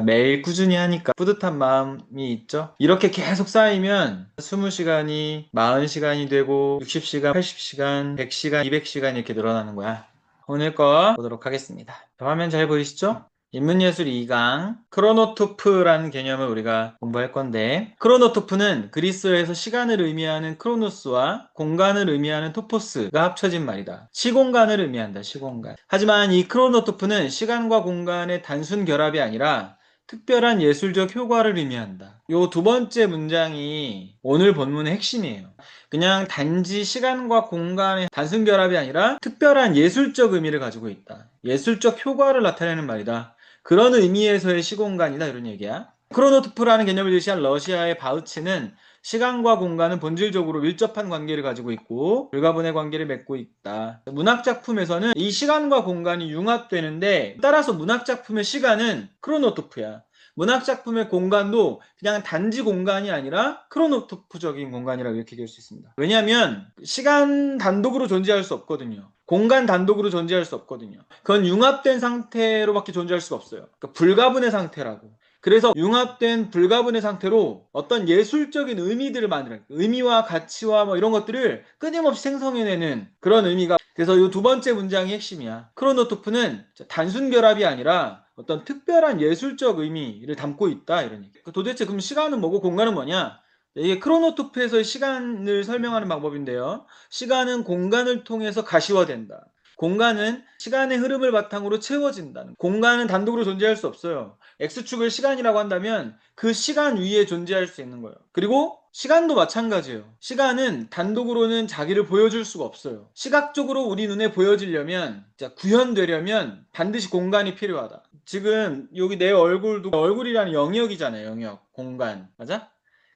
매일 꾸준히 하니까 뿌듯한 마음이 있죠. 이렇게 계속 쌓이면 20시간이 40시간이 되고 60시간, 80시간, 100시간, 200시간 이렇게 늘어나는 거야. 오늘 거 보도록 하겠습니다. 화면 잘 보이시죠? 인문예술 2강 크로노토프라는 개념을 우리가 공부할 건데, 크로노토프는 그리스어에서 시간을 의미하는 크로노스와 공간을 의미하는 토포스가 합쳐진 말이다. 시공간을 의미한다. 시공간. 하지만 이 크로노토프는 시간과 공간의 단순 결합이 아니라 특별한 예술적 효과를 의미한다. 요 두 번째 문장이 오늘 본문의 핵심이에요. 그냥 단지 시간과 공간의 단순 결합이 아니라 특별한 예술적 의미를 가지고 있다. 예술적 효과를 나타내는 말이다. 그런 의미에서의 시공간이다, 이런 얘기야. 크로노토프라는 개념을 제시한 러시아의 바우치는 시간과 공간은 본질적으로 밀접한 관계를 가지고 있고 불가분의 관계를 맺고 있다. 문학작품에서는 이 시간과 공간이 융합되는데, 따라서 문학작품의 시간은 크로노토프야. 문학작품의 공간도 그냥 단지 공간이 아니라 크로노토프적인 공간이라고 이렇게 얘기할 수 있습니다. 왜냐하면 시간 단독으로 존재할 수 없거든요. 공간 단독으로 존재할 수 없거든요. 그건 융합된 상태로밖에 존재할 수가 없어요. 그러니까 불가분의 상태라고. 그래서 융합된 불가분의 상태로 어떤 예술적인 의미들을 만드는, 의미와 가치와 뭐 이런 것들을 끊임없이 생성해내는 그런 의미가, 그래서 이 두 번째 문장이 핵심이야. 크로노토프는 단순 결합이 아니라 어떤 특별한 예술적 의미를 담고 있다, 이런 얘기. 도대체 그럼 시간은 뭐고 공간은 뭐냐? 이게 크로노토프에서의 시간을 설명하는 방법인데요. 시간은 공간을 통해서 가시화된다. 공간은 시간의 흐름을 바탕으로 채워진다는. 공간은 단독으로 존재할 수 없어요. X축을 시간이라고 한다면 그 시간 위에 존재할 수 있는 거예요. 그리고 시간도 마찬가지예요. 시간은 단독으로는 자기를 보여줄 수가 없어요. 시각적으로 우리 눈에 보여지려면, 구현되려면 반드시 공간이 필요하다. 지금 여기 내 얼굴도, 얼굴이라는 영역이잖아요. 영역, 공간. 맞아?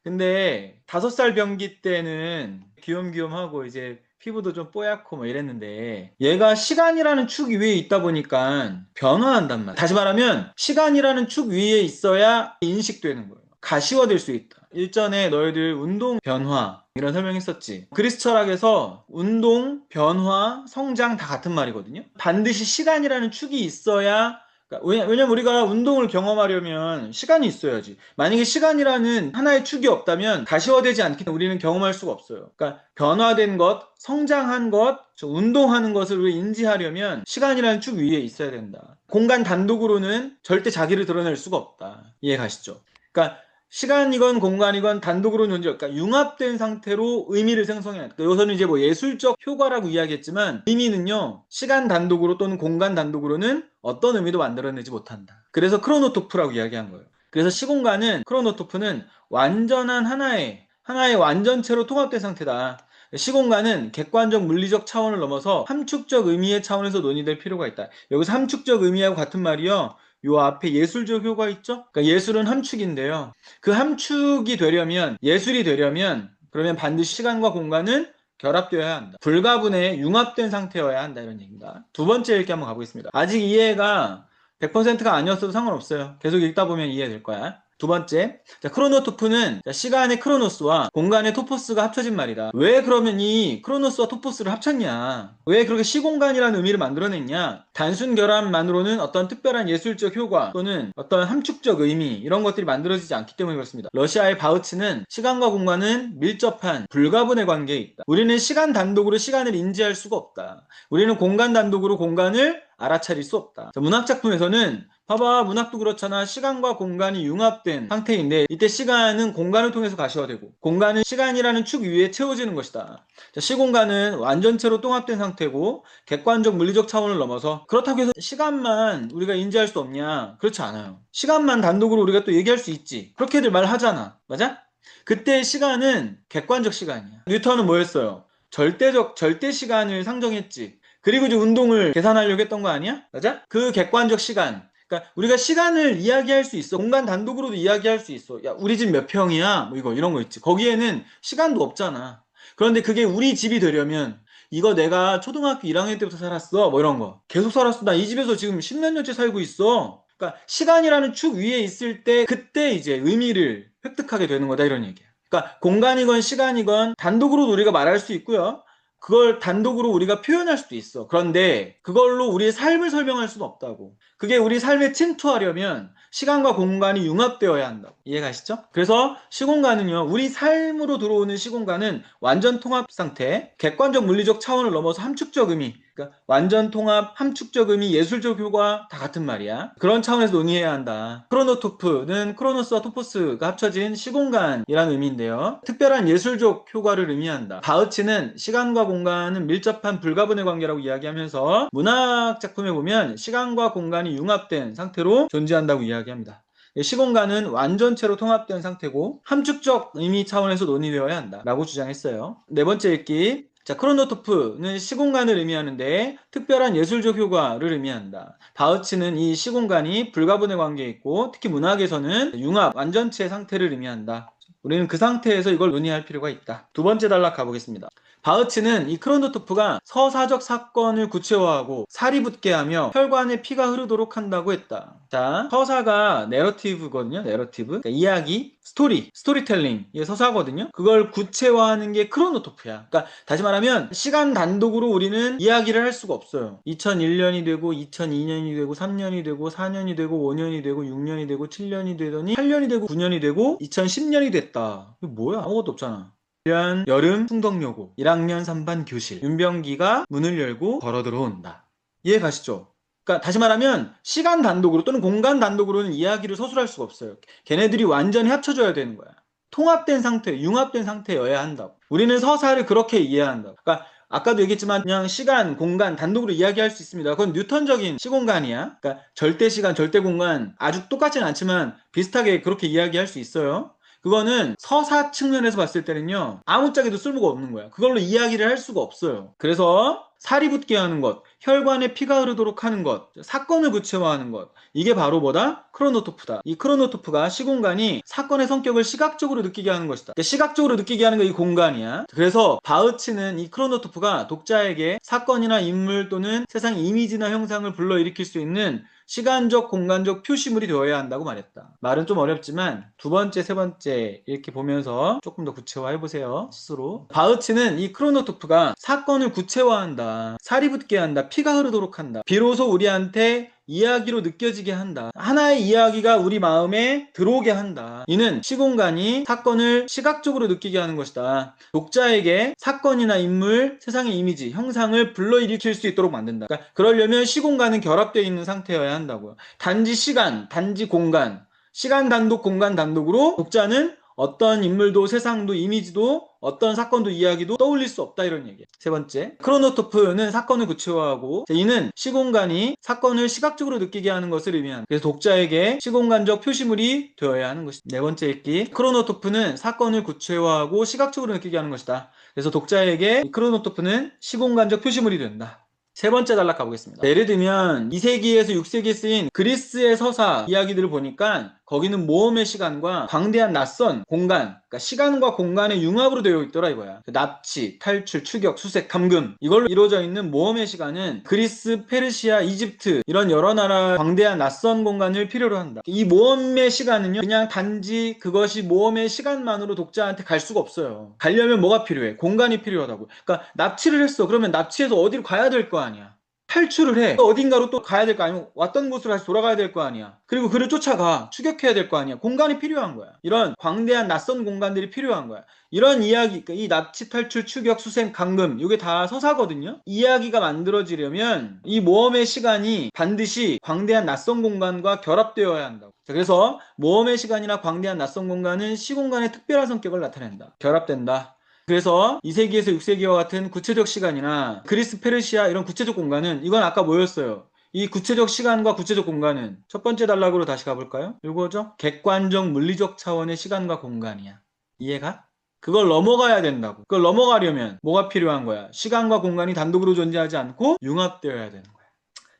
근데 5살 병기 때는 귀염귀염하고 이제 피부도 좀 뽀얗고 뭐 이랬는데, 얘가 시간이라는 축 위에 있다 보니까 변화한단 말이야. 다시 말하면 시간이라는 축 위에 있어야 인식되는 거예요. 가시화될 수 있다. 일전에 너희들 운동 변화 이런 설명했었지. 그리스 철학에서 운동, 변화, 성장 다 같은 말이거든요. 반드시 시간이라는 축이 있어야, 왜냐면 우리가 운동을 경험하려면 시간이 있어야지. 만약에 시간이라는 하나의 축이 없다면 가시화되지 않기 때문에 우리는 경험할 수가 없어요. 그러니까 변화된 것, 성장한 것, 운동하는 것을 우리가 인지하려면 시간이라는 축 위에 있어야 된다. 공간 단독으로는 절대 자기를 드러낼 수가 없다. 이해 가시죠? 그러니까 시간이건 공간이건 단독으로 존재, 그러니까 융합된 상태로 의미를 생성해야 돼. 여기서는 이제 뭐 예술적 효과라고 이야기했지만, 의미는요, 시간 단독으로 또는 공간 단독으로는 어떤 의미도 만들어내지 못한다. 그래서 크로노토프라고 이야기한 거예요. 그래서 시공간은, 크로노토프는 완전한 하나의 완전체로 통합된 상태다. 시공간은 객관적 물리적 차원을 넘어서 함축적 의미의 차원에서 논의될 필요가 있다. 여기서 함축적 의미하고 같은 말이요, 요 앞에 예술적 효과 있죠? 그러니까 예술은 함축인데요. 그 함축이 되려면, 예술이 되려면, 그러면 반드시 시간과 공간은 결합되어야 한다. 불가분의 융합된 상태여야 한다, 이런 얘기입니다. 두 번째 읽기 한번 가보겠습니다. 아직 이해가 100%가 아니었어도 상관없어요. 계속 읽다 보면 이해될 거야. 두 번째, 크로노토프는 시간의 크로노스와 공간의 토포스가 합쳐진 말이다. 왜 그러면 이 크로노스와 토포스를 합쳤냐? 왜 그렇게 시공간이라는 의미를 만들어냈냐? 단순 결합만으로는 어떤 특별한 예술적 효과 또는 어떤 함축적 의미, 이런 것들이 만들어지지 않기 때문에 그렇습니다. 러시아의 바우츠는 시간과 공간은 밀접한 불가분의 관계에 있다. 우리는 시간 단독으로 시간을 인지할 수가 없다. 우리는 공간 단독으로 공간을 알아차릴 수 없다. 문학작품에서는 봐봐, 문학도 그렇잖아. 시간과 공간이 융합된 상태인데, 이때 시간은 공간을 통해서 가시화되고 공간은 시간이라는 축 위에 채워지는 것이다. 시공간은 완전체로 통합된 상태고 객관적 물리적 차원을 넘어서, 그렇다고 해서 시간만 우리가 인지할 수 없냐? 그렇지 않아요. 시간만 단독으로 우리가 또 얘기할 수 있지. 그렇게들 말하잖아. 맞아? 그때 시간은 객관적 시간이야. 뉴턴은 뭐 했어요? 절대 시간을 상정했지. 그리고 이제 운동을 계산하려고 했던 거 아니야? 맞아? 그 객관적 시간, 그러니까 우리가 시간을 이야기할 수 있어. 공간 단독으로도 이야기할 수 있어. 야, 우리 집 몇 평이야? 뭐 이런 거 있지. 거기에는 시간도 없잖아. 그런데 그게 우리 집이 되려면, 이거 내가 초등학교 1학년 때부터 살았어. 뭐 이런 거. 계속 살았어. 나 이 집에서 지금 10몇 년째 살고 있어. 그러니까 시간이라는 축 위에 있을 때, 그때 이제 의미를 획득하게 되는 거다, 이런 얘기야. 그러니까 공간이건 시간이건 단독으로도 우리가 말할 수 있고요. 그걸 단독으로 우리가 표현할 수도 있어. 그런데 그걸로 우리의 삶을 설명할 수는 없다고. 그게 우리 삶에 침투하려면 시간과 공간이 융합되어야 한다고. 이해가시죠? 그래서 시공간은요, 우리 삶으로 들어오는 시공간은 완전 통합 상태, 객관적 물리적 차원을 넘어서 함축적 의미, 그러니까 완전 통합, 함축적 의미, 예술적 효과 다 같은 말이야. 그런 차원에서 논의해야 한다. 크로노토프는 크로노스와 토포스가 합쳐진 시공간이라는 의미인데요. 특별한 예술적 효과를 의미한다. 바흐치는 시간과 공간은 밀접한 불가분의 관계라고 이야기하면서 문학 작품에 보면 시간과 공간이 융합된 상태로 존재한다고 이야기합니다. 시공간은 완전체로 통합된 상태고 함축적 의미 차원에서 논의되어야 한다 라고 주장했어요. 네 번째 읽기. 자, 크로노토프는 시공간을 의미하는데 특별한 예술적 효과를 의미한다. 바흐치는 이 시공간이 불가분의 관계에 있고 특히 문학에서는 융합, 완전체 상태를 의미한다. 우리는 그 상태에서 이걸 논의할 필요가 있다. 두 번째 단락 가보겠습니다. 바흐치는 이 크로노토프가 서사적 사건을 구체화하고 살이 붙게 하며 혈관에 피가 흐르도록 한다고 했다. 자, 서사가 내러티브거든요. 내러티브. 그러니까 이야기, 스토리텔링. 이게 서사거든요. 그걸 구체화하는 게 크로노토프야. 그러니까 다시 말하면 시간 단독으로 우리는 이야기를 할 수가 없어요. 2001년이 되고 2002년이 되고 3년이 되고 4년이 되고 5년이 되고 6년이 되고 7년이 되더니 8년이 되고 9년이 되고 2010년이 됐다. 이거 뭐야? 아무것도 없잖아. 1년 여름 충덕여고 1학년 3반 교실 윤병기가 문을 열고 걸어 들어온다. 이해 가시죠? 그러니까 다시 말하면 시간 단독으로 또는 공간 단독으로는 이야기를 서술할 수가 없어요. 걔네들이 완전히 합쳐져야 되는 거야. 통합된 상태, 융합된 상태여야 한다고. 우리는 서사를 그렇게 이해한다. 그러니까 아까도 얘기했지만 그냥 시간, 공간 단독으로 이야기할 수 있습니다. 그건 뉴턴적인 시공간이야. 그러니까 절대 시간, 절대 공간 아주 똑같지는 않지만 비슷하게 그렇게 이야기할 수 있어요. 그거는 서사 측면에서 봤을 때는요, 아무짝에도 쓸모가 없는 거야. 그걸로 이야기를 할 수가 없어요. 그래서 살이 붙게 하는 것, 혈관에 피가 흐르도록 하는 것, 사건을 구체화하는 것, 이게 바로 뭐다? 크로노토프다. 이 크로노토프가 시공간이 사건의 성격을 시각적으로 느끼게 하는 것이다. 시각적으로 느끼게 하는 게 이 공간이야. 그래서 바흐치는 이 크로노토프가 독자에게 사건이나 인물 또는 세상 이미지나 형상을 불러일으킬 수 있는 시간적, 공간적 표시물이 되어야 한다고 말했다. 말은 좀 어렵지만 두 번째, 세 번째 이렇게 보면서 조금 더 구체화해보세요. 스스로. 바흐치는 이 크로노토프가 사건을 구체화한다. 살이 붙게 한다. 피가 흐르도록 한다. 비로소 우리한테 이야기로 느껴지게 한다. 하나의 이야기가 우리 마음에 들어오게 한다. 이는 시공간이 사건을 시각적으로 느끼게 하는 것이다. 독자에게 사건이나 인물, 세상의 이미지, 형상을 불러일으킬 수 있도록 만든다. 그러니까 그러려면 시공간은 결합되어 있는 상태여야 한다고요. 단지 시간, 단지 공간, 시간 단독, 공간 단독으로 독자는 어떤 인물도 세상도 이미지도 어떤 사건도 이야기도 떠올릴 수 없다 이런 얘기예요. 세 번째, 크로노토프는 사건을 구체화하고 이는 시공간이 사건을 시각적으로 느끼게 하는 것을 의미한다. 그래서 독자에게 시공간적 표시물이 되어야 하는 것이다. 네 번째 읽기, 크로노토프는 사건을 구체화하고 시각적으로 느끼게 하는 것이다. 그래서 독자에게 크로노토프는 시공간적 표시물이 된다. 세 번째 단락 가보겠습니다. 예를 들면 2세기에서 6세기에 쓰인 그리스의 서사 이야기들을 보니까 거기는 모험의 시간과 광대한 낯선 공간, 그러니까 시간과 공간의 융합으로 되어 있더라 이거야. 납치, 탈출, 추격, 수색, 감금 이걸로 이루어져 있는 모험의 시간은 그리스, 페르시아, 이집트 이런 여러 나라 광대한 낯선 공간을 필요로 한다. 이 모험의 시간은요, 그냥 단지 그것이 모험의 시간만으로 독자한테 갈 수가 없어요. 가려면 뭐가 필요해? 공간이 필요하다고. 그러니까 납치를 했어. 그러면 납치해서 어디로 가야 될 거 아니야. 탈출을 해. 어딘가로 또 가야 될 거 아니야. 왔던 곳으로 다시 돌아가야 될 거 아니야. 그리고 그를 쫓아가. 추격해야 될 거 아니야. 공간이 필요한 거야. 이런 광대한 낯선 공간들이 필요한 거야. 이런 이야기, 이 납치, 탈출, 추격, 수생, 감금 이게 다 서사거든요. 이야기가 만들어지려면 이 모험의 시간이 반드시 광대한 낯선 공간과 결합되어야 한다고. 자, 그래서 모험의 시간이나 광대한 낯선 공간은 시공간의 특별한 성격을 나타낸다. 결합된다. 그래서 2세기에서 6세기와 같은 구체적 시간이나 그리스, 페르시아 이런 구체적 공간은 이건 아까 뭐였어요? 이 구체적 시간과 구체적 공간은 첫 번째 단락으로 다시 가볼까요? 이거죠? 객관적 물리적 차원의 시간과 공간이야. 이해가? 그걸 넘어가야 된다고. 그걸 넘어가려면 뭐가 필요한 거야? 시간과 공간이 단독으로 존재하지 않고 융합되어야 되는 거야.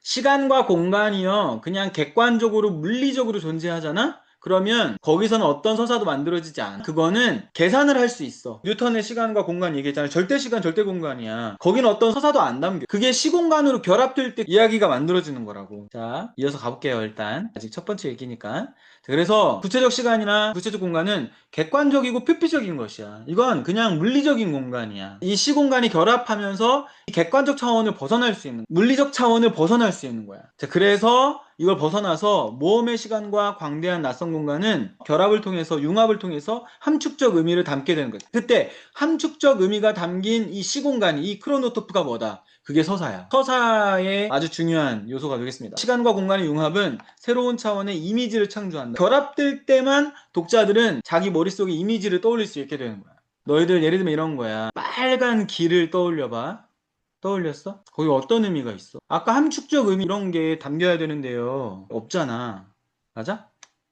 시간과 공간이요, 그냥 객관적으로 물리적으로 존재하잖아? 그러면 거기서는 어떤 서사도 만들어지지 않아. 그거는 계산을 할 수 있어. 뉴턴의 시간과 공간 얘기했잖아요. 절대 시간, 절대 공간이야. 거기는 어떤 서사도 안 담겨. 그게 시공간으로 결합될 때 이야기가 만들어지는 거라고. 자, 이어서 가볼게요. 일단 아직 첫 번째 얘기니까. 그래서 구체적 시간이나 구체적 공간은 객관적이고 표피적인 것이야. 이건 그냥 물리적인 공간이야. 이 시공간이 결합하면서 이 객관적 차원을 벗어날 수 있는, 물리적 차원을 벗어날 수 있는 거야. 자, 그래서 이걸 벗어나서 모험의 시간과 광대한 낯선 공간은 결합을 통해서 융합을 통해서 함축적 의미를 담게 되는 거죠. 그때 함축적 의미가 담긴 이 시공간이 이 크로노토프가 뭐다? 그게 서사야. 서사의 아주 중요한 요소가 되겠습니다. 시간과 공간의 융합은 새로운 차원의 이미지를 창조한다. 결합될 때만 독자들은 자기 머릿속에 이미지를 떠올릴 수 있게 되는 거야. 너희들 예를 들면 이런 거야. 빨간 길을 떠올려봐. 떠올렸어? 거기 어떤 의미가 있어? 아까 함축적 의미 이런 게 담겨야 되는데요. 없잖아. 맞아?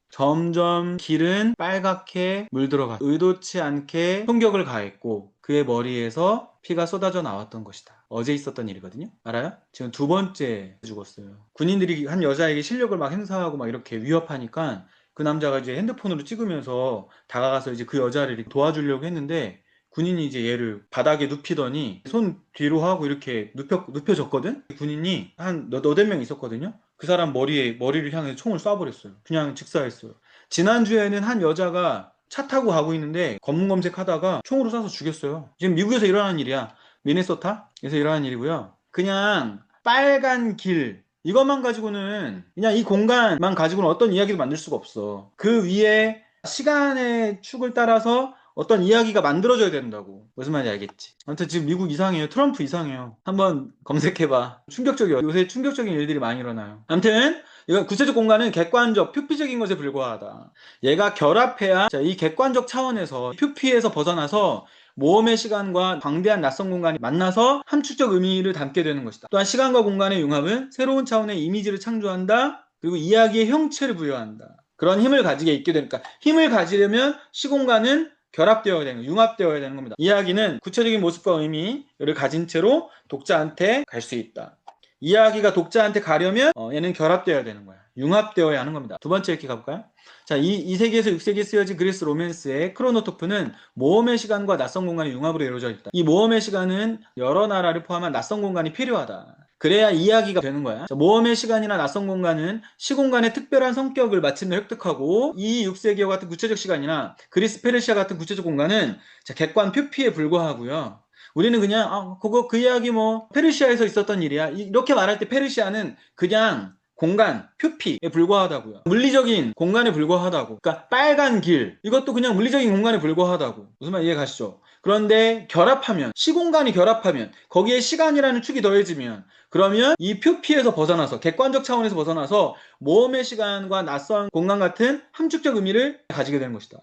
점점 길은 빨갛게 물들어가 의도치 않게 총격을 가했고 그의 머리에서 피가 쏟아져 나왔던 것이다. 어제 있었던 일이거든요. 알아요? 지금 두 번째 죽었어요. 군인들이 한 여자에게 실력을 막 행사하고 막 이렇게 위협하니까 그 남자가 이제 핸드폰으로 찍으면서 다가가서 이제 그 여자를 이렇게 도와주려고 했는데 군인이 이제 얘를 바닥에 눕히더니 손 뒤로 하고 이렇게 눕혀줬거든? 군인이 한 너댓 명 있었거든요? 그 사람 머리를 향해 총을 쏴버렸어요. 그냥 직사했어요. 지난주에는 한 여자가 차 타고 가고 있는데 검문 검색하다가 총으로 쏴서 죽였어요. 지금 미국에서 일어나는 일이야. 미네소타에서 일어나는 일이고요. 그냥 빨간 길 이것만 가지고는 그냥 이 공간만 가지고는 어떤 이야기도 만들 수가 없어. 그 위에 시간의 축을 따라서 어떤 이야기가 만들어져야 된다고. 무슨 말인지 알겠지? 아무튼 지금 미국 이상해요. 트럼프 이상해요. 한번 검색해봐. 충격적이에요. 요새 충격적인 일들이 많이 일어나요. 아무튼 이건 구체적 공간은 객관적, 표피적인 것에 불과하다. 얘가 결합해야 이 객관적 차원에서 표피에서 벗어나서 모험의 시간과 광대한 낯선 공간이 만나서 함축적 의미를 담게 되는 것이다. 또한 시간과 공간의 융합은 새로운 차원의 이미지를 창조한다. 그리고 이야기의 형체를 부여한다. 그런 힘을 가지게 있게 되니까 힘을 가지려면 시공간은 결합되어야 되는, 융합되어야 되는 겁니다. 이야기는 구체적인 모습과 의미를 가진 채로 독자한테 갈 수 있다. 이야기가 독자한테 가려면 얘는 결합되어야 되는 거야. 융합되어야 하는 겁니다. 두 번째 읽기 가볼까요? 자, 2세기에서 6세기에 쓰여진 그리스 로맨스의 크로노토프는 모험의 시간과 낯선 공간의 융합으로 이루어져 있다. 이 모험의 시간은 여러 나라를 포함한 낯선 공간이 필요하다. 그래야 이야기가 되는 거야. 자, 모험의 시간이나 낯선 공간은 시공간의 특별한 성격을 마침내 획득하고 이 6세기와 같은 구체적 시간이나 그리스 페르시아 같은 구체적 공간은 객관 표피에 불과하고요. 우리는 그냥 그 이야기 뭐 페르시아에서 있었던 일이야 이렇게 말할 때 페르시아는 그냥 공간, 표피에 불과하다고요. 물리적인 공간에 불과하다고. 그러니까 빨간 길 이것도 그냥 물리적인 공간에 불과하다고. 무슨 말 이해 가시죠? 그런데 결합하면 시공간이 결합하면 거기에 시간이라는 축이 더해지면 그러면 이 표피에서 벗어나서 객관적 차원에서 벗어나서 모험의 시간과 낯선 공간 같은 함축적 의미를 가지게 되는 것이다.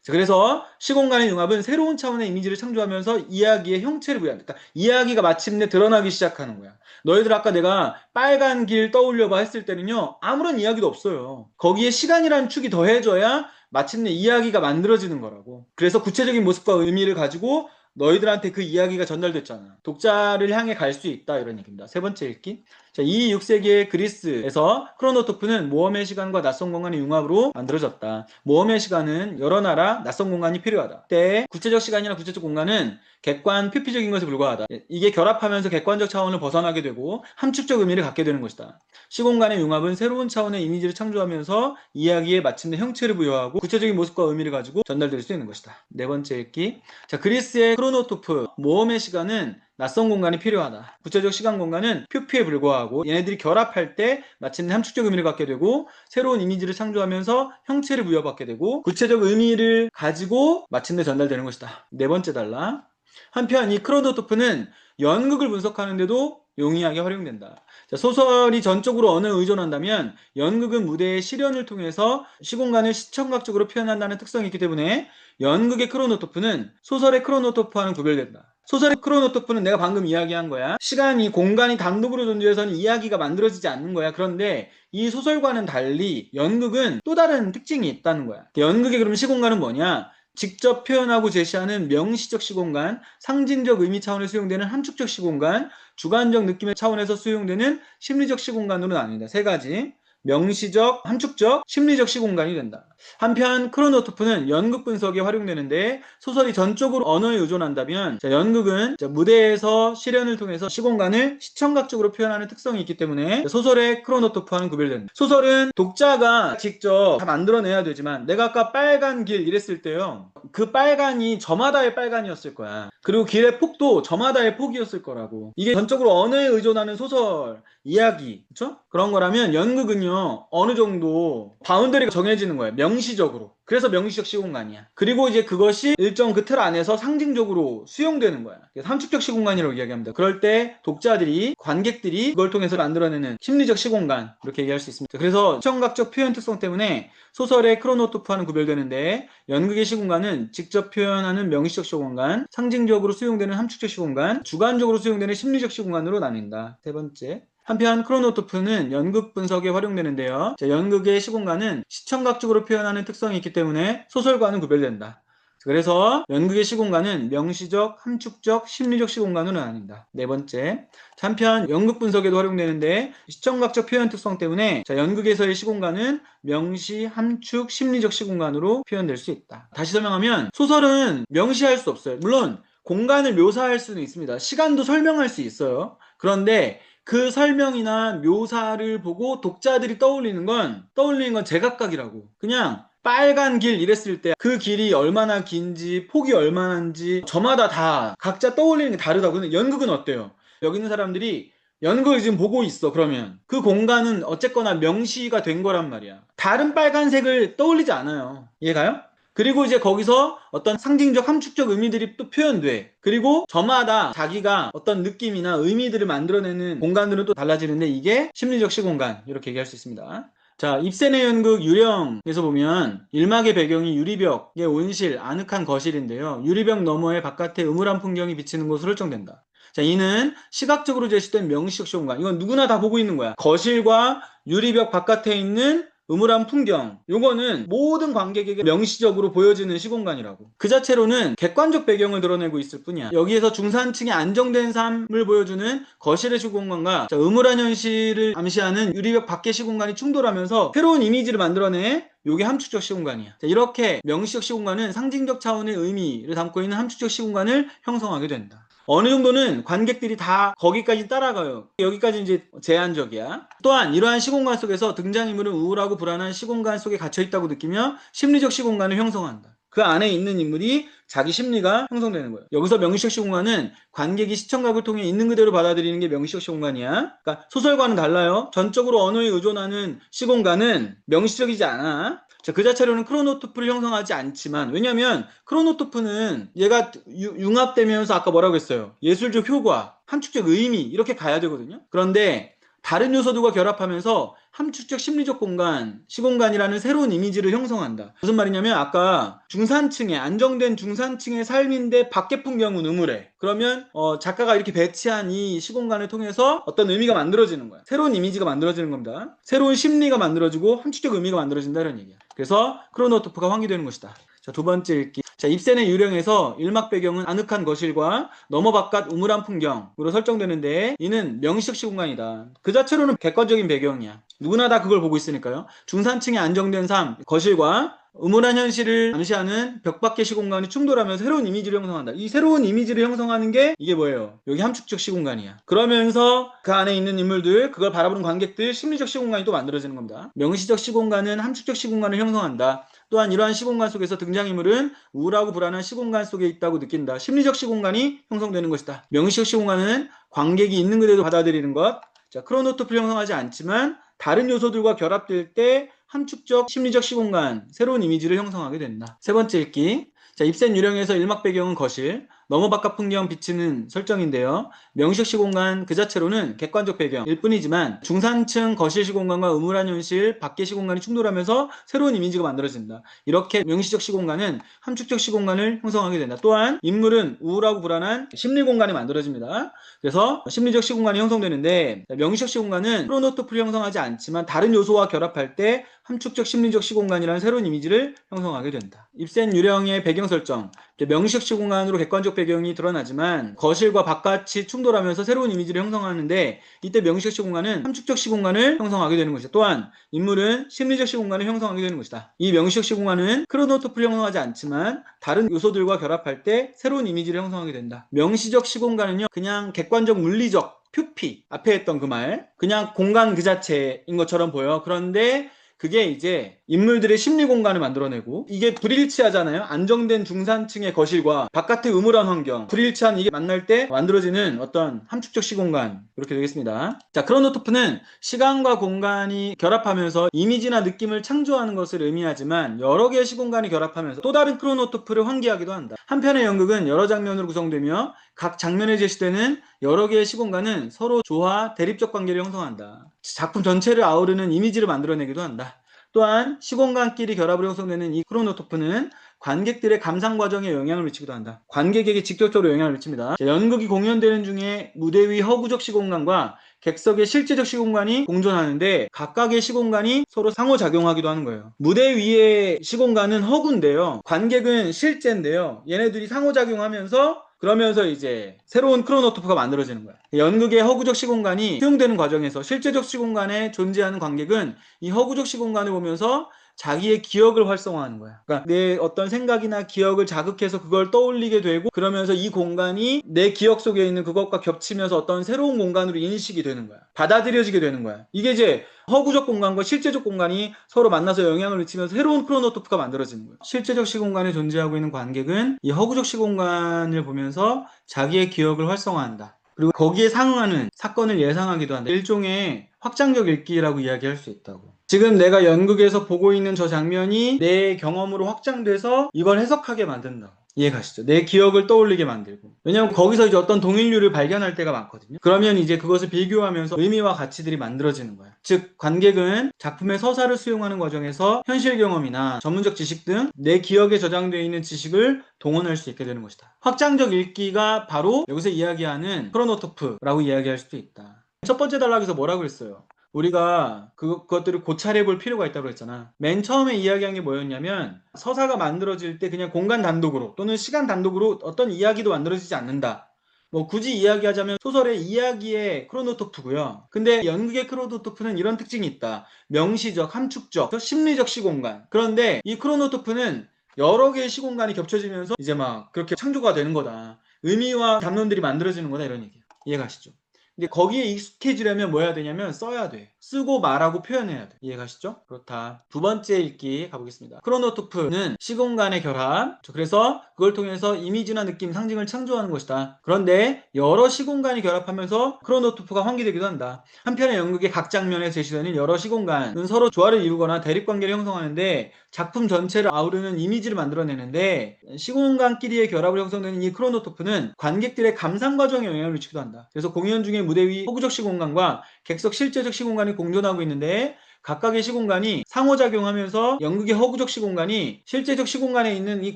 그래서 시공간의 융합은 새로운 차원의 이미지를 창조하면서 이야기의 형체를 부여한다. 그러니까 이야기가 마침내 드러나기 시작하는 거야. 너희들 아까 내가 빨간 길 떠올려봐 했을 때는요 아무런 이야기도 없어요. 거기에 시간이라는 축이 더해져야 마침내 이야기가 만들어지는 거라고. 그래서 구체적인 모습과 의미를 가지고 너희들한테 그 이야기가 전달됐잖아. 독자를 향해 갈 수 있다 이런 얘기입니다. 세 번째 읽기. 자, 이 6세기의 그리스에서 크로노토프는 모험의 시간과 낯선 공간의 융합으로 만들어졌다. 모험의 시간은 여러 나라 낯선 공간이 필요하다. 때 구체적 시간이나 구체적 공간은 객관 표피적인 것에 불과하다. 이게 결합하면서 객관적 차원을 벗어나게 되고 함축적 의미를 갖게 되는 것이다. 시공간의 융합은 새로운 차원의 이미지를 창조하면서 이야기에 마침내 형체를 부여하고 구체적인 모습과 의미를 가지고 전달될 수 있는 것이다. 네 번째 읽기. 자, 그리스의 크로노토프 모험의 시간은 낯선 공간이 필요하다. 구체적 시간 공간은 표피에 불과하고 얘네들이 결합할 때 마침내 함축적 의미를 갖게 되고 새로운 이미지를 창조하면서 형체를 부여받게 되고 구체적 의미를 가지고 마침내 전달되는 것이다. 네 번째 달라. 한편 이 크로노토프는 연극을 분석하는데도 용이하게 활용된다. 자, 소설이 전적으로 언어에 의존한다면 연극은 무대의 실현을 통해서 시공간을 시청각적으로 표현한다는 특성이 있기 때문에 연극의 크로노토프는 소설의 크로노토프와는 구별된다. 소설의 크로노토프는 내가 방금 이야기한 거야. 시간이 공간이 단독으로 존재해서는 이야기가 만들어지지 않는 거야. 그런데 이 소설과는 달리 연극은 또 다른 특징이 있다는 거야. 연극의 그럼 시공간은 뭐냐? 직접 표현하고 제시하는 명시적 시공간, 상징적 의미 차원에서 수용되는 함축적 시공간, 주관적 느낌의 차원에서 수용되는 심리적 시공간으로 나뉜다. 세 가지. 명시적, 함축적, 심리적 시공간이 된다. 한편 크로노토프는 연극 분석에 활용되는데 소설이 전적으로 언어에 의존한다면 연극은 무대에서 실현을 통해서 시공간을 시청각적으로 표현하는 특성이 있기 때문에 소설의 크로노토프와는 구별된다. 소설은 독자가 직접 다 만들어내야 되지만 내가 아까 빨간 길 이랬을 때요. 그 빨간이 저마다의 빨간이었을 거야. 그리고 길의 폭도 저마다의 폭이었을 거라고. 이게 전적으로 언어에 의존하는 소설 이야기, 그쵸? 그런 거라면 연극은요 어느 정도 바운더리가 정해지는 거예요. 명시적으로. 그래서 명시적 시공간이야. 그리고 이제 그것이 일정 그 틀 안에서 상징적으로 수용되는 거야. 함축적 시공간이라고 이야기합니다. 그럴 때 독자들이, 관객들이 그걸 통해서 만들어내는 심리적 시공간, 이렇게 얘기할 수 있습니다. 그래서 시청각적 표현 특성 때문에 소설의 크로노토프와는 구별되는데 연극의 시공간은 직접 표현하는 명시적 시공간, 상징적으로 수용되는 함축적 시공간, 주관적으로 수용되는 심리적 시공간으로 나뉜다. 세 번째. 한편 크로노토프는 연극 분석에 활용되는데요. 연극의 시공간은 시청각적으로 표현하는 특성이 있기 때문에 소설과는 구별된다. 그래서 연극의 시공간은 명시적, 함축적, 심리적 시공간으로 나뉜다. 네 번째. 한편 연극 분석에도 활용되는데 시청각적 표현 특성 때문에 연극에서의 시공간은 명시, 함축, 심리적 시공간으로 표현될 수 있다. 다시 설명하면 소설은 명시할 수 없어요. 물론 공간을 묘사할 수는 있습니다. 시간도 설명할 수 있어요. 그런데 그 설명이나 묘사를 보고 독자들이 떠올리는 건 제각각이라고. 그냥 빨간 길 이랬을 때 그 길이 얼마나 긴지 폭이 얼마나인지 저마다 다 각자 떠올리는 게 다르다고. 근데 연극은 어때요? 여기 있는 사람들이 연극을 지금 보고 있어. 그러면 그 공간은 어쨌거나 명시가 된 거란 말이야. 다른 빨간색을 떠올리지 않아요. 이해가요? 그리고 이제 거기서 어떤 상징적 함축적 의미들이 또 표현돼. 그리고 저마다 자기가 어떤 느낌이나 의미들을 만들어내는 공간들은 또 달라지는데 이게 심리적 시공간, 이렇게 얘기할 수 있습니다. 자, 입센의 연극 유령에서 보면 일막의 배경이 유리벽의 온실, 아늑한 거실인데요. 유리벽 너머에 바깥에 음울한 풍경이 비치는 곳으로 설정된다. 자, 이는 시각적으로 제시된 명시적 시공간. 이건 누구나 다 보고 있는 거야. 거실과 유리벽 바깥에 있는 음울한 풍경, 요거는 모든 관객에게 명시적으로 보여지는 시공간이라고. 그 자체로는 객관적 배경을 드러내고 있을 뿐이야. 여기에서 중산층의 안정된 삶을 보여주는 거실의 시공간과 음울한 현실을 암시하는 유리벽 밖의 시공간이 충돌하면서 새로운 이미지를 만들어내. 요게 함축적 시공간이야. 자, 이렇게 명시적 시공간은 상징적 차원의 의미를 담고 있는 함축적 시공간을 형성하게 된다. 어느 정도는 관객들이 다 거기까지 따라가요. 여기까지 이제 제한적이야. 또한 이러한 시공간 속에서 등장인물은 우울하고 불안한 시공간 속에 갇혀있다고 느끼며 심리적 시공간을 형성한다. 그 안에 있는 인물이 자기 심리가 형성되는 거예요. 여기서 명시적 시공간은 관객이 시청각을 통해 있는 그대로 받아들이는 게 명시적 시공간이야. 그러니까 소설과는 달라요. 전적으로 언어에 의존하는 시공간은 명시적이지 않아. 자, 그 자체로는 크로노토프를 형성하지 않지만, 왜냐면 크로노토프는 얘가 융합되면서 아까 뭐라고 했어요? 예술적 효과, 함축적 의미, 이렇게 가야 되거든요. 그런데 다른 요소들과 결합하면서 함축적 심리적 공간, 시공간이라는 새로운 이미지를 형성한다. 무슨 말이냐면 아까 중산층의, 안정된 중산층의 삶인데 밖의 풍경은 음울해. 그러면 작가가 이렇게 배치한 이 시공간을 통해서 어떤 의미가 만들어지는 거야. 새로운 이미지가 만들어지는 겁니다. 새로운 심리가 만들어지고 함축적 의미가 만들어진다는 얘기야. 그래서 크로노토프가 환기되는 것이다. 자, 두 번째 읽기. 자, 입센의 유령에서 일막 배경은 아늑한 거실과 너머 바깥 우물한 풍경으로 설정되는데 이는 명시적 시공간이다. 그 자체로는 객관적인 배경이야. 누구나 다 그걸 보고 있으니까요. 중산층의 안정된 삶, 거실과 음울한 현실을 암시하는 벽 밖의 시공간이 충돌하면서 새로운 이미지를 형성한다. 이 새로운 이미지를 형성하는 게 이게 뭐예요? 여기 함축적 시공간이야. 그러면서 그 안에 있는 인물들, 그걸 바라보는 관객들, 심리적 시공간이 또 만들어지는 겁니다. 명시적 시공간은 함축적 시공간을 형성한다. 또한 이러한 시공간 속에서 등장인물은 우울하고 불안한 시공간 속에 있다고 느낀다. 심리적 시공간이 형성되는 것이다. 명시적 시공간은 관객이 있는 그대로 받아들이는 것. 자, 크로노토프를 형성하지 않지만 다른 요소들과 결합될 때 함축적 심리적 시공간, 새로운 이미지를 형성하게 된다. 세 번째 읽기. 자, 입센 유령에서 일막 배경은 거실, 너머 바깥 풍경 비치는 설정인데요. 명시적 시공간 그 자체로는 객관적 배경일 뿐이지만 중산층 거실 시공간과 음울한 현실, 밖의 시공간이 충돌하면서 새로운 이미지가 만들어진다. 이렇게 명시적 시공간은 함축적 시공간을 형성하게 된다. 또한 인물은 우울하고 불안한 심리 공간이 만들어집니다. 그래서 심리적 시공간이 형성되는데 명시적 시공간은 크로노토프를 형성하지 않지만 다른 요소와 결합할 때 함축적 심리적 시공간이라는 새로운 이미지를 형성하게 된다. 입센 유령의 배경 설정. 명시적 시공간으로 객관적 배경이 드러나지만 거실과 바깥이 충돌하면서 새로운 이미지를 형성하는데 이때 명시적 시공간은 함축적 시공간을 형성하게 되는 것이다. 또한 인물은 심리적 시공간을 형성하게 되는 것이다. 이 명시적 시공간은 크로노토프를 형성하지 않지만 다른 요소들과 결합할 때 새로운 이미지를 형성하게 된다. 명시적 시공간은요, 그냥 객관적 물리적 표피, 앞에 했던 그 말, 그냥 공간 그 자체인 것처럼 보여. 그런데 그게 이제 인물들의 심리 공간을 만들어내고, 이게 불일치하잖아요. 안정된 중산층의 거실과 바깥의 음울한 환경, 불일치한 이게 만날 때 만들어지는 어떤 함축적 시공간, 이렇게 되겠습니다. 자, 크로노토프는 시간과 공간이 결합하면서 이미지나 느낌을 창조하는 것을 의미하지만 여러 개의 시공간이 결합하면서 또 다른 크로노토프를 환기하기도 한다. 한편의 연극은 여러 장면으로 구성되며 각 장면에 제시되는 여러 개의 시공간은 서로 조화, 대립적 관계를 형성한다. 작품 전체를 아우르는 이미지를 만들어내기도 한다. 또한 시공간끼리 결합으로 형성되는 이 크로노토프는 관객들의 감상 과정에 영향을 미치기도 한다. 관객에게 직접적으로 영향을 미칩니다. 연극이 공연되는 중에 무대 위 허구적 시공간과 객석의 실제적 시공간이 공존하는데 각각의 시공간이 서로 상호작용하기도 하는 거예요. 무대 위의 시공간은 허구인데요, 관객은 실제인데요, 얘네들이 상호작용하면서 그러면서 이제 새로운 크로노토프가 만들어지는 거야. 연극의 허구적 시공간이 수용되는 과정에서 실제적 시공간에 존재하는 관객은 이 허구적 시공간을 보면서 자기의 기억을 활성화하는 거야. 그러니까 내 어떤 생각이나 기억을 자극해서 그걸 떠올리게 되고, 그러면서 이 공간이 내 기억 속에 있는 그것과 겹치면서 어떤 새로운 공간으로 인식이 되는 거야. 받아들여지게 되는 거야. 이게 이제 허구적 공간과 실제적 공간이 서로 만나서 영향을 미치면서 새로운 크로노토프가 만들어지는 거예요. 실제적 시공간에 존재하고 있는 관객은 이 허구적 시공간을 보면서 자기의 기억을 활성화한다. 그리고 거기에 상응하는 사건을 예상하기도 한다. 일종의 확장적 읽기라고 이야기할 수 있다고. 지금 내가 연극에서 보고 있는 저 장면이 내 경험으로 확장돼서 이걸 해석하게 만든다. 이해가시죠? 내 기억을 떠올리게 만들고. 왜냐면 거기서 이제 어떤 동일류를 발견할 때가 많거든요. 그러면 이제 그것을 비교하면서 의미와 가치들이 만들어지는 거야. 즉, 관객은 작품의 서사를 수용하는 과정에서 현실 경험이나 전문적 지식 등 내 기억에 저장되어 있는 지식을 동원할 수 있게 되는 것이다. 확장적 읽기가 바로 여기서 이야기하는 크로노토프라고 이야기할 수도 있다. 첫 번째 단락에서 뭐라고 했어요? 우리가 그것들을 고찰해 볼 필요가 있다고 했잖아. 맨 처음에 이야기한 게 뭐였냐면, 서사가 만들어질 때 그냥 공간 단독으로 또는 시간 단독으로 어떤 이야기도 만들어지지 않는다. 뭐 굳이 이야기하자면 소설의 이야기의 크로노토프고요. 근데 연극의 크로노토프는 이런 특징이 있다. 명시적, 함축적, 심리적 시공간. 그런데 이 크로노토프는 여러 개의 시공간이 겹쳐지면서 이제 막 그렇게 창조가 되는 거다. 의미와 담론들이 만들어지는 거다, 이런 얘기예요. 이해가시죠? 근데 거기에 익숙해지려면 뭐 해야 되냐면 써야 돼. 쓰고 말하고 표현해야 돼. 이해가시죠? 그렇다. 두 번째 읽기 가보겠습니다. 크로노토프는 시공간의 결합. 그래서 그걸 통해서 이미지나 느낌, 상징을 창조하는 것이다. 그런데 여러 시공간이 결합하면서 크로노토프가 환기되기도 한다. 한편의 연극의 각 장면에 제시되는 여러 시공간은 서로 조화를 이루거나 대립관계를 형성하는데 작품 전체를 아우르는 이미지를 만들어내는데, 시공간끼리의 결합으로 형성되는 이 크로노토프는 관객들의 감상 과정에 영향을 미치기도 한다. 그래서 공연 중에 무대 위 허구적 시공간과 객석 실제적 시공간이 공존하고 있는데 각각의 시공간이 상호작용하면서 연극의 허구적 시공간이 실제적 시공간에 있는 이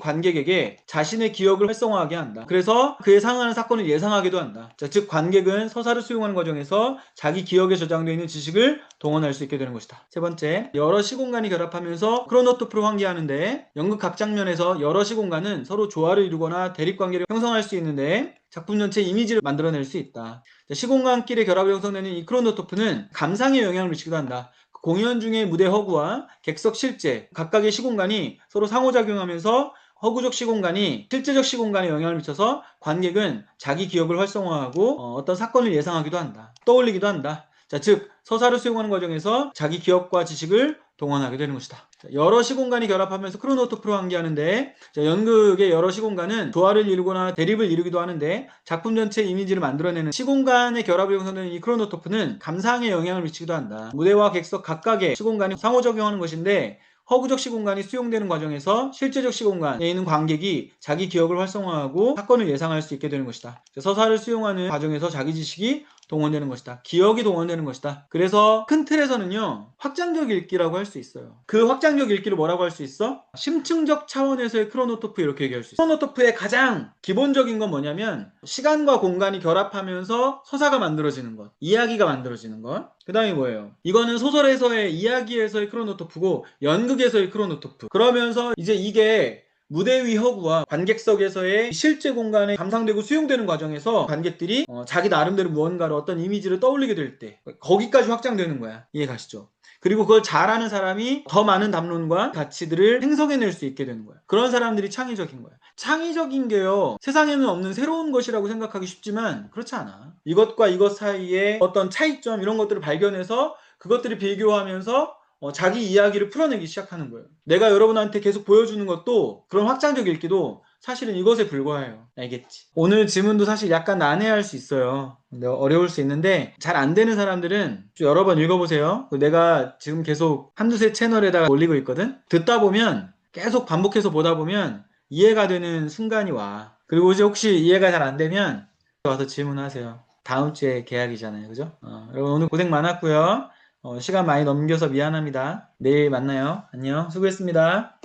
관객에게 자신의 기억을 활성화하게 한다. 그래서 그에 상응하는 사건을 예상하기도 한다. 자, 즉 관객은 서사를 수용하는 과정에서 자기 기억에 저장되어 있는 지식을 동원할 수 있게 되는 것이다. 세 번째, 여러 시공간이 결합하면서 크로노토프를 환기하는데 연극 각 장면에서 여러 시공간은 서로 조화를 이루거나 대립관계를 형성할 수 있는데 작품 전체 이미지를 만들어낼 수 있다. 시공간끼리 결합을 형성되는 이 크로노토프는 감상에 영향을 미치기도 한다. 공연 중에 무대 허구와 객석 실제, 각각의 시공간이 서로 상호작용하면서 허구적 시공간이 실제적 시공간에 영향을 미쳐서 관객은 자기 기억을 활성화하고 어떤 사건을 예상하기도 한다. 떠올리기도 한다. 자, 즉 서사를 수용하는 과정에서 자기 기억과 지식을 동원하게 되는 것이다. 여러 시공간이 결합하면서 크로노토프로 환기하는데, 연극의 여러 시공간은 조화를 이루거나 대립을 이루기도 하는데 작품 전체 이미지를 만들어내는 시공간의 결합을 형성되는 이 크로노토프는 감상에 영향을 미치기도 한다. 무대와 객석 각각의 시공간이 상호작용하는 것인데 허구적 시공간이 수용되는 과정에서 실제적 시공간에 있는 관객이 자기 기억을 활성화하고 사건을 예상할 수 있게 되는 것이다. 서사를 수용하는 과정에서 자기 지식이 동원되는 것이다. 기억이 동원되는 것이다. 그래서 큰 틀에서는요, 확장적 읽기라고 할 수 있어요. 그 확장적 읽기를 뭐라고 할 수 있어? 심층적 차원에서의 크로노토프, 이렇게 얘기할 수 있어. 크로노토프의 가장 기본적인 건 뭐냐면 시간과 공간이 결합하면서 서사가 만들어지는 것, 이야기가 만들어지는 것. 그 다음에 뭐예요? 이거는 소설에서의 이야기에서의 크로노토프고 연극에서의 크로노토프. 그러면서 이제 이게 무대 위 허구와 관객석에서의 실제 공간에 감상되고 수용되는 과정에서 관객들이 자기 나름대로 무언가를 어떤 이미지를 떠올리게 될 때 거기까지 확장되는 거야. 이해 가시죠? 그리고 그걸 잘하는 사람이 더 많은 담론과 가치들을 생성해낼 수 있게 되는 거야. 그런 사람들이 창의적인 거야. 창의적인 게요, 세상에는 없는 새로운 것이라고 생각하기 쉽지만 그렇지 않아. 이것과 이것 사이에 어떤 차이점 이런 것들을 발견해서 그것들을 비교하면서 자기 이야기를 풀어내기 시작하는 거예요. 내가 여러분한테 계속 보여주는 것도 그런 확장적 읽기도 사실은 이것에 불과해요. 알겠지? 오늘 질문도 사실 약간 난해할 수 있어요. 어려울 수 있는데 잘 안 되는 사람들은 좀 여러 번 읽어보세요. 내가 지금 계속 한두 세 채널에다가 올리고 있거든? 듣다 보면 계속 반복해서 보다 보면 이해가 되는 순간이 와. 그리고 이제 혹시 이해가 잘 안 되면 와서 질문하세요. 다음 주에 계약이잖아요. 그죠? 여러분 오늘 고생 많았고요. 시간 많이 넘겨서 미안합니다. 내일 만나요. 안녕. 수고했습니다.